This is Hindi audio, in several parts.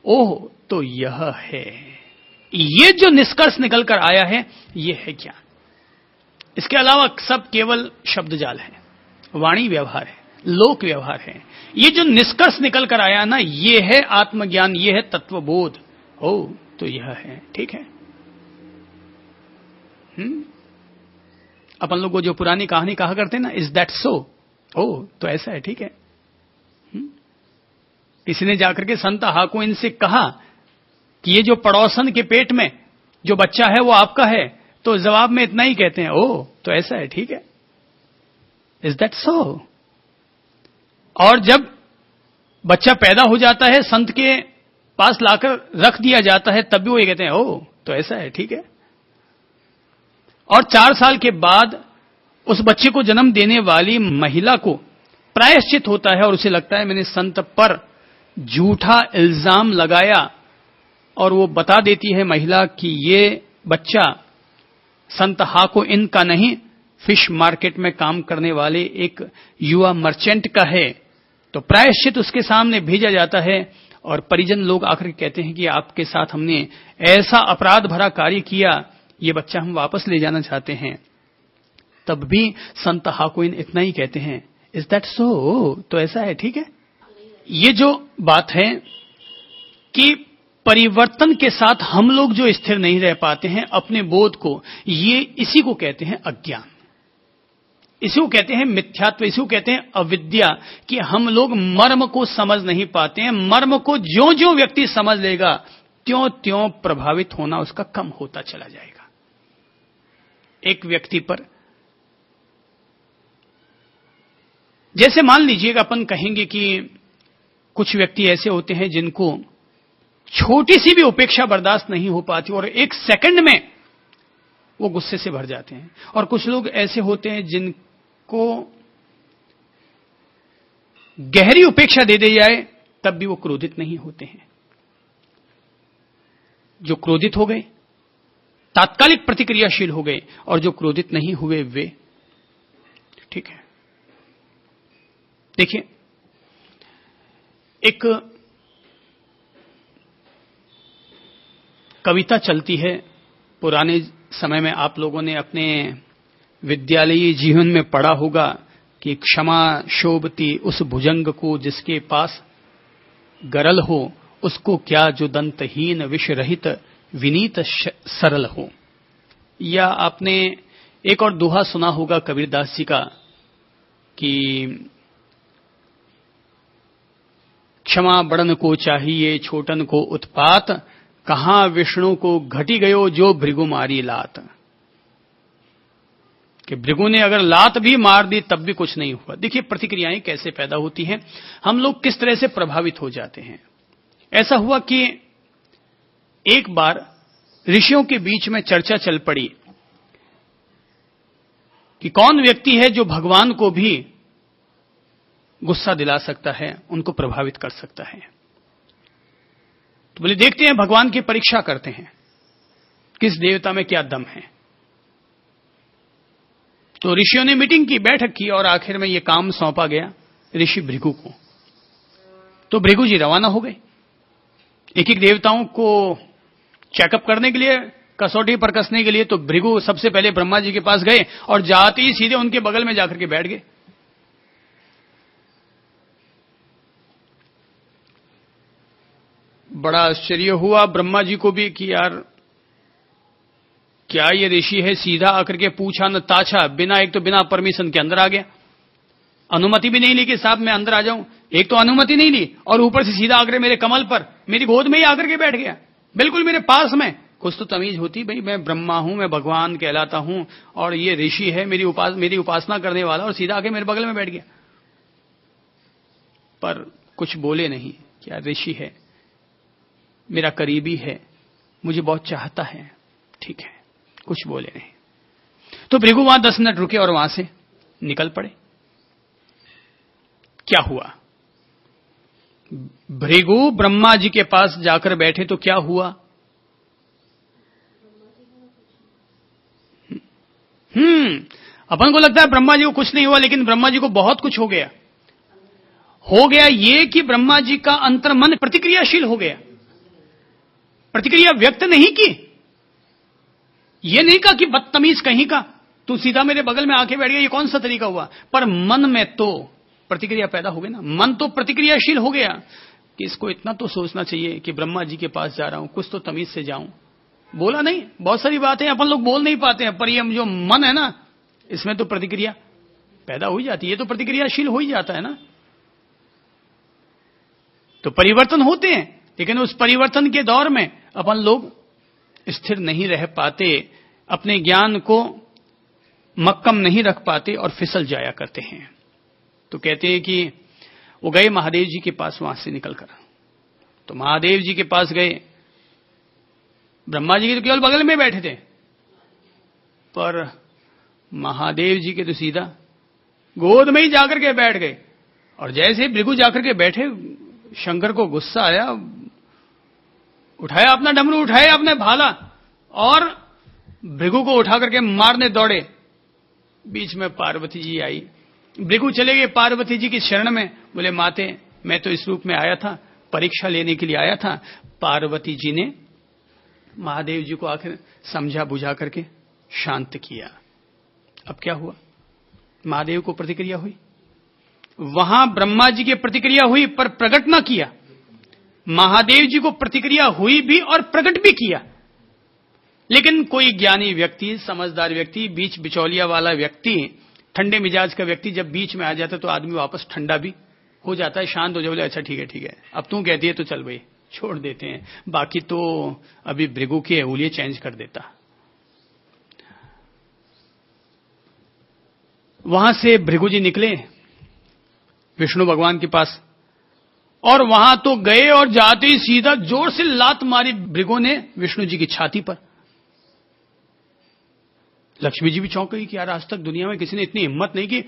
ओह तो यह है। ये जो निष्कर्ष निकल कर आया है, ये है ज्ञान। इसके अलावा सब केवल शब्द जाल है, वाणी व्यवहार है, लोक व्यवहार है। ये जो निष्कर्ष निकल कर आया ना, ये है आत्मज्ञान, ये है तत्वबोध। ओ तो यह है, ठीक है। अपन लोग को जो पुरानी कहानी कहा करते हैं ना, इज दैट सो, ओ तो ऐसा है, ठीक है। किसी ने जाकर के संत हाकुइन से कहा कि ये जो पड़ोसन के पेट में जो बच्चा है वो आपका है, तो जवाब में इतना ही कहते हैं, ओ तो ऐसा है, ठीक है। Is that so. और जब बच्चा पैदा हो जाता है, संत के पास लाकर रख दिया जाता है, तब भी वो ये कहते हैं, ओ तो ऐसा है, ठीक है। और 4 साल के बाद उस बच्चे को जन्म देने वाली महिला को प्रायश्चित होता है और उसे लगता है मैंने संत पर झूठा इल्जाम लगाया, और वो बता देती है महिला कि ये बच्चा संत हाकुइन का नहीं, फिश मार्केट में काम करने वाले एक युवा मर्चेंट का है। तो प्रायश्चित उसके सामने भेजा जाता है और परिजन लोग आकर कहते हैं कि आपके साथ हमने ऐसा अपराध भरा कार्य किया, ये बच्चा हम वापस ले जाना चाहते हैं। तब भी संत हाकुइन इतना ही कहते हैं, इज दैट सो, तो ऐसा है, ठीक है। ये जो बात है कि परिवर्तन के साथ हम लोग जो स्थिर नहीं रह पाते हैं अपने बोध को, ये इसी को कहते हैं अज्ञान, इसी को कहते हैं मिथ्यात्व, इसी को कहते हैं अविद्या, कि हम लोग मर्म को समझ नहीं पाते हैं। मर्म को ज्यों ज्यों व्यक्ति समझ लेगा, त्यों त्यों प्रभावित होना उसका कम होता चला जाएगा। एक व्यक्ति पर, जैसे मान लीजिएगा अपन कहेंगे कि कुछ व्यक्ति ऐसे होते हैं जिनको छोटी सी भी उपेक्षा बर्दाश्त नहीं हो पाती और 1 सेकंड में वो गुस्से से भर जाते हैं। और कुछ लोग ऐसे होते हैं जिनको गहरी उपेक्षा दे दी जाए तब भी वो क्रोधित नहीं होते हैं। जो क्रोधित हो गए तात्कालिक प्रतिक्रियाशील हो गए, और जो क्रोधित नहीं हुए वे, ठीक है। देखिए, एक कविता चलती है, पुराने समय में आप लोगों ने अपने विद्यालयी जीवन में पढ़ा होगा कि क्षमा शोभती उस भुजंग को जिसके पास गरल हो, उसको क्या जो दंतहीन विष रहित विनीत सरल हो। या आपने एक और दोहा सुना होगा कबीरदास जी का कि क्षमा बड़न को चाहिए छोटन को उत्पात, कहां विष्णु को घटी गयो जो भृगु मारी लात। कि भृगु ने अगर लात भी मार दी तब भी कुछ नहीं हुआ। देखिए प्रतिक्रियाएं कैसे पैदा होती हैं, हम लोग किस तरह से प्रभावित हो जाते हैं। ऐसा हुआ कि एक बार ऋषियों के बीच में चर्चा चल पड़ी कि कौन व्यक्ति है जो भगवान को भी गुस्सा दिला सकता है, उनको प्रभावित कर सकता है। तो बोले देखते हैं, भगवान की परीक्षा करते हैं किस देवता में क्या दम है। तो ऋषियों ने मीटिंग की, बैठक की, और आखिर में यह काम सौंपा गया ऋषि भृगु को। तो भृगु जी रवाना हो गए एक एक देवताओं को चेकअप करने के लिए, कसौटी पर कसने के लिए। तो भृगु सबसे पहले ब्रह्मा जी के पास गए और जाते ही सीधे उनके बगल में जाकर के बैठ गए। बड़ा आश्चर्य हुआ ब्रह्मा जी को भी कि यार क्या ये ऋषि है, सीधा आकर के पूछा न ताछा, बिना एक तो बिना परमिशन के अंदर आ गया, अनुमति भी नहीं ली कि साहब मैं अंदर आ जाऊं। एक तो अनुमति नहीं ली और ऊपर से सीधा आकर मेरे कमल पर, मेरी गोद में ही आकर के बैठ गया, बिल्कुल मेरे पास में। कुछ तो तमीज होती भाई, मैं ब्रह्मा हूं, मैं भगवान कहलाता हूं, और ये ऋषि है मेरी उपासना करने वाला, और सीधा आके मेरे बगल में बैठ गया। पर कुछ बोले नहीं, क्या ऋषि है, मेरा करीबी है, मुझे बहुत चाहता है, ठीक है, कुछ बोले नहीं। तो भृगु वहां 10 मिनट रुके और वहां से निकल पड़े। क्या हुआ, भृगु ब्रह्मा जी के पास जाकर बैठे तो क्या हुआ, अपन को लगता है ब्रह्मा जी को कुछ नहीं हुआ, लेकिन ब्रह्मा जी को बहुत कुछ हो गया। ये कि ब्रह्मा जी का अंतर्मन प्रतिक्रियाशील हो गया। प्रतिक्रिया व्यक्त नहीं की। यह नहीं कहा कि बदतमीज कहीं का, तू सीधा मेरे बगल में आके बैठ गया, ये कौन सा तरीका हुआ। पर मन में तो प्रतिक्रिया पैदा हो गई ना, मन तो प्रतिक्रियाशील हो गया कि इसको इतना तो सोचना चाहिए कि ब्रह्मा जी के पास जा रहा हूं, कुछ तो तमीज से जाऊं। बोला नहीं, बहुत सारी बातें अपन लोग बोल नहीं पाते हैं, पर ये जो मन है ना, इसमें तो प्रतिक्रिया पैदा हो ही जाती है, ये तो प्रतिक्रियाशील हो ही जाता है ना। तो परिवर्तन होते हैं, लेकिन उस परिवर्तन के दौर में अपन लोग स्थिर नहीं रह पाते, अपने ज्ञान को मक्कम नहीं रख पाते और फिसल जाया करते हैं। तो कहते हैं कि वो गए महादेव जी के पास, वहां से निकलकर, तो महादेव जी के पास गए। ब्रह्मा जी के तो केवल बगल में बैठे थे, पर महादेव जी के तो सीधा गोद में ही जाकर के बैठ गए। और जैसे भृगु जाकर के बैठे, शंकर को गुस्सा आया, उठाया अपना डमरू, उठाया अपने भाला और भृगु को उठा करके मारने दौड़े। बीच में पार्वती जी आई, भृगु चले गए पार्वती जी की शरण में, बोले माते मैं तो इस रूप में आया था, परीक्षा लेने के लिए आया था। पार्वती जी ने महादेव जी को आखिर समझा बुझा करके शांत किया। अब क्या हुआ, महादेव को प्रतिक्रिया हुई, वहां ब्रह्मा जी की प्रतिक्रिया हुई पर प्रकट ना किया, महादेव जी को प्रतिक्रिया हुई भी और प्रकट भी किया। लेकिन कोई ज्ञानी व्यक्ति, समझदार व्यक्ति, बीच बिचौलिया वाला व्यक्ति, ठंडे मिजाज का व्यक्ति जब बीच में आ जाता है तो आदमी वापस ठंडा भी हो जाता है, शांत हो जाए, बोले अच्छा ठीक है, अब तू कहती है तो चल भाई छोड़ देते हैं, बाकी तो अभी भृगु की अंगुलियां चेंज कर देता। वहां से भृगु जी निकले विष्णु भगवान के पास, और वहां तो गए और जाते ही सीधा जोर से लात मारी भृगु ने विष्णु जी की छाती पर। लक्ष्मी जी भी चौंक गई कि यार आज तक दुनिया में किसी ने इतनी हिम्मत नहीं की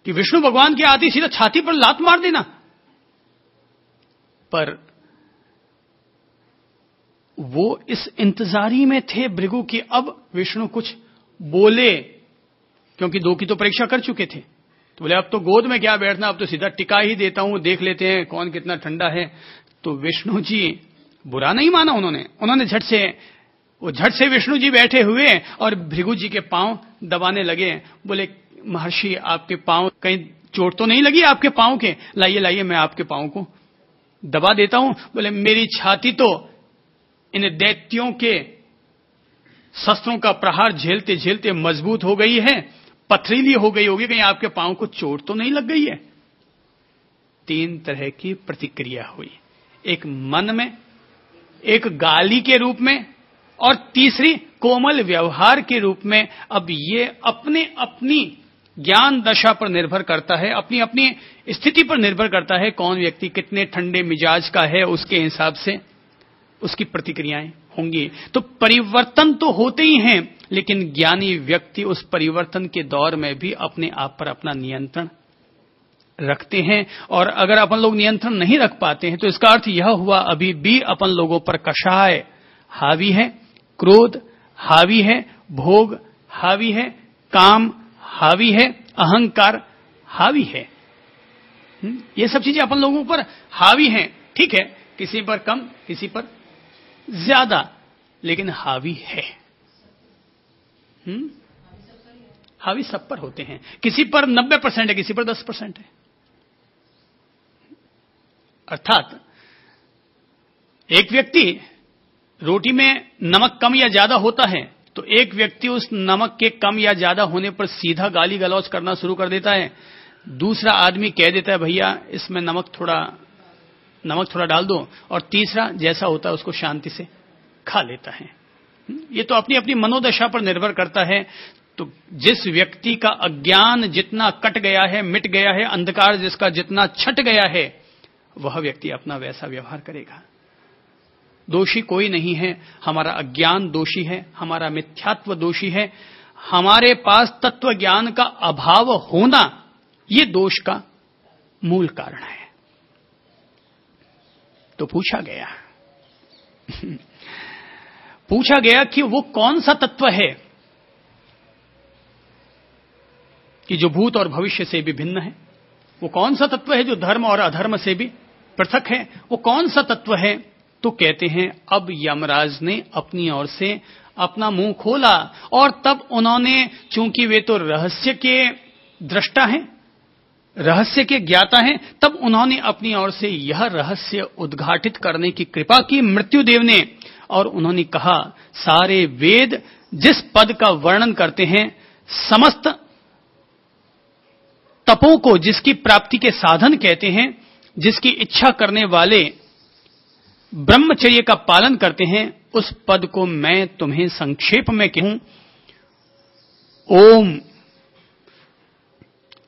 कि विष्णु भगवान के आते सीधा छाती पर लात मार देना। पर वो इस इंतजारी में थे भृगु की अब विष्णु कुछ बोले, क्योंकि दो की तो परीक्षा कर चुके थे। तो बोले अब तो गोद में क्या बैठना, अब तो सीधा टिका ही देता हूं, देख लेते हैं कौन कितना ठंडा है। तो विष्णु जी बुरा नहीं माना उन्होंने झट से विष्णु जी बैठे हुए और भृगु जी के पांव दबाने लगे। बोले महर्षि आपके पांव कहीं चोट तो नहीं लगी आपके पांव के, लाइए मैं आपके पांव को दबा देता हूं। बोले मेरी छाती तो इन दैत्यों के शस्त्रों का प्रहार झेलते झेलते मजबूत हो गई है, पथरीली हो गई होगी, कहीं आपके पांव को चोट तो नहीं लग गई है। 3 तरह की प्रतिक्रिया हुई, एक मन में, एक गाली के रूप में, और तीसरी कोमल व्यवहार के रूप में। अब ये अपने अपनी ज्ञान दशा पर निर्भर करता है, अपनी अपनी स्थिति पर निर्भर करता है, कौन व्यक्ति कितने ठंडे मिजाज का है, उसके हिसाब से उसकी प्रतिक्रियाएं होंगी। तो परिवर्तन तो होते ही हैं, लेकिन ज्ञानी व्यक्ति उस परिवर्तन के दौर में भी अपने आप पर अपना नियंत्रण रखते हैं। और अगर अपन लोग नियंत्रण नहीं रख पाते हैं तो इसका अर्थ यह हुआ अभी भी अपन लोगों पर कषाय हावी है, क्रोध हावी है, भोग हावी है, काम हावी है, अहंकार हावी है। ये सब चीजें अपन लोगों पर हावी हैं। ठीक है, किसी पर कम, किसी पर ज्यादा, लेकिन हावी है। हावी सब पर होते हैं, किसी पर 90% है, किसी पर 10% है। अर्थात एक व्यक्ति रोटी में नमक कम या ज्यादा होता है तो एक व्यक्ति उस नमक के कम या ज्यादा होने पर सीधा गाली गलौज करना शुरू कर देता है। दूसरा आदमी कह देता है भैया इसमें नमक थोड़ा डाल दो, और तीसरा जैसा होता है उसको शांति से खा लेता है। ये तो अपनी अपनी मनोदशा पर निर्भर करता है। तो जिस व्यक्ति का अज्ञान जितना कट गया है, मिट गया है, अंधकार जिसका जितना छट गया है, वह व्यक्ति अपना वैसा व्यवहार करेगा। दोषी कोई नहीं है, हमारा अज्ञान दोषी है, हमारा मिथ्यात्व दोषी है, हमारे पास तत्व ज्ञान का अभाव होना ये दोष का मूल कारण है। तो पूछा गया कि वो कौन सा तत्व है कि जो भूत और भविष्य से भी भिन्न है, वो कौन सा तत्व है जो धर्म और अधर्म से भी पृथक है, वो कौन सा तत्व है तो कहते हैं अब यमराज ने अपनी ओर से अपना मुंह खोला और तब उन्होंने, चूंकि वे तो रहस्य के दृष्टा हैं, रहस्य के ज्ञाता हैं, तब उन्होंने अपनी ओर से यह रहस्य उद्घाटित करने की कृपा की मृत्युदेव ने। और उन्होंने कहा, सारे वेद जिस पद का वर्णन करते हैं, समस्त तपों को जिसकी प्राप्ति के साधन कहते हैं, जिसकी इच्छा करने वाले ब्रह्मचर्य का पालन करते हैं, उस पद को मैं तुम्हें संक्षेप में कहूं। ओम,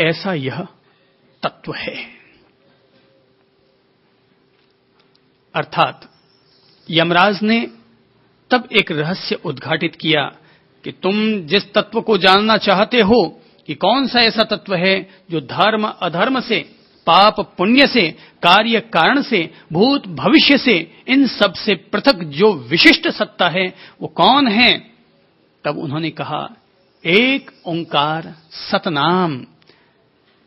ऐसा यह तत्व है। अर्थात यमराज ने तब एक रहस्य उद्घाटित किया कि तुम जिस तत्व को जानना चाहते हो कि कौन सा ऐसा तत्व है जो धर्म अधर्म से, पाप पुण्य से, कार्य कारण से, भूत भविष्य से, इन सब से पृथक जो विशिष्ट सत्ता है वो कौन है। तब उन्होंने कहा, एक ओंकार सतनाम।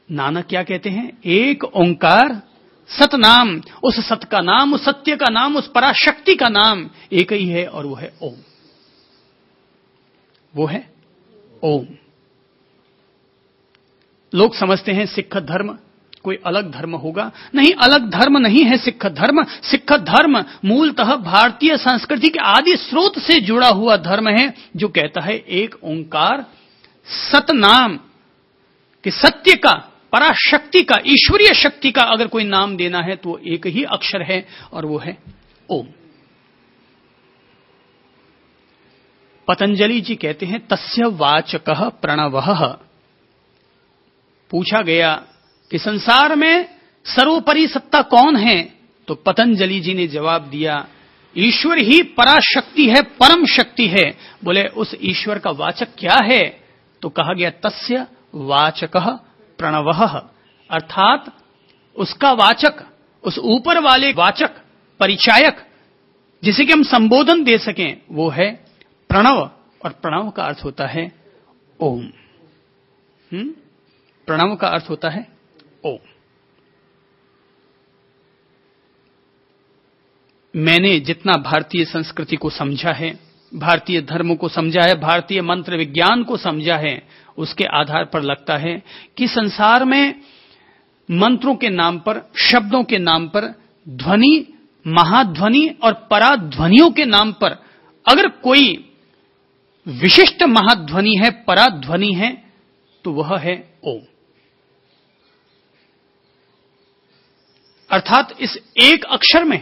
नानक क्या कहते हैं? एक ओंकार सतनाम। उस सत का नाम, उस सत्य का नाम, उस पराशक्ति का नाम एक ही है और वो है ओम। वो है ओम। लोग समझते हैं सिख धर्म कोई अलग धर्म होगा। नहीं, अलग धर्म नहीं है सिख धर्म। सिख धर्म मूलतः भारतीय संस्कृति के आदि स्रोत से जुड़ा हुआ धर्म है, जो कहता है एक ओंकार सतनाम, कि सत्य का, पराशक्ति का, ईश्वरीय शक्ति का अगर कोई नाम देना है तो एक ही अक्षर है और वो है ओम। पतंजलि जी कहते हैं, तस्य वाचकः प्रणवः। पूछा गया कि संसार में सर्वोपरि सत्ता कौन है, तो पतंजलि जी ने जवाब दिया, ईश्वर ही पराशक्ति है, परम शक्ति है। बोले उस ईश्वर का वाचक क्या है? तो कहा गया, तस्य वाचकः प्रणवः। अर्थात उसका वाचक, उस ऊपर वाले वाचक, परिचायक, जिसे कि हम संबोधन दे सकें, वो है प्रणव। और प्रणव का अर्थ होता है ओम। प्रणव का अर्थ होता है ओम। मैंने जितना भारतीय संस्कृति को समझा है, भारतीय धर्म को समझा है, भारतीय मंत्र विज्ञान को समझा है, उसके आधार पर लगता है कि संसार में मंत्रों के नाम पर, शब्दों के नाम पर, ध्वनि, महाध्वनि और पराध्वनियों के नाम पर अगर कोई विशिष्ट महाध्वनि है, पराध्वनि है, तो वह है ओम। अर्थात इस एक अक्षर में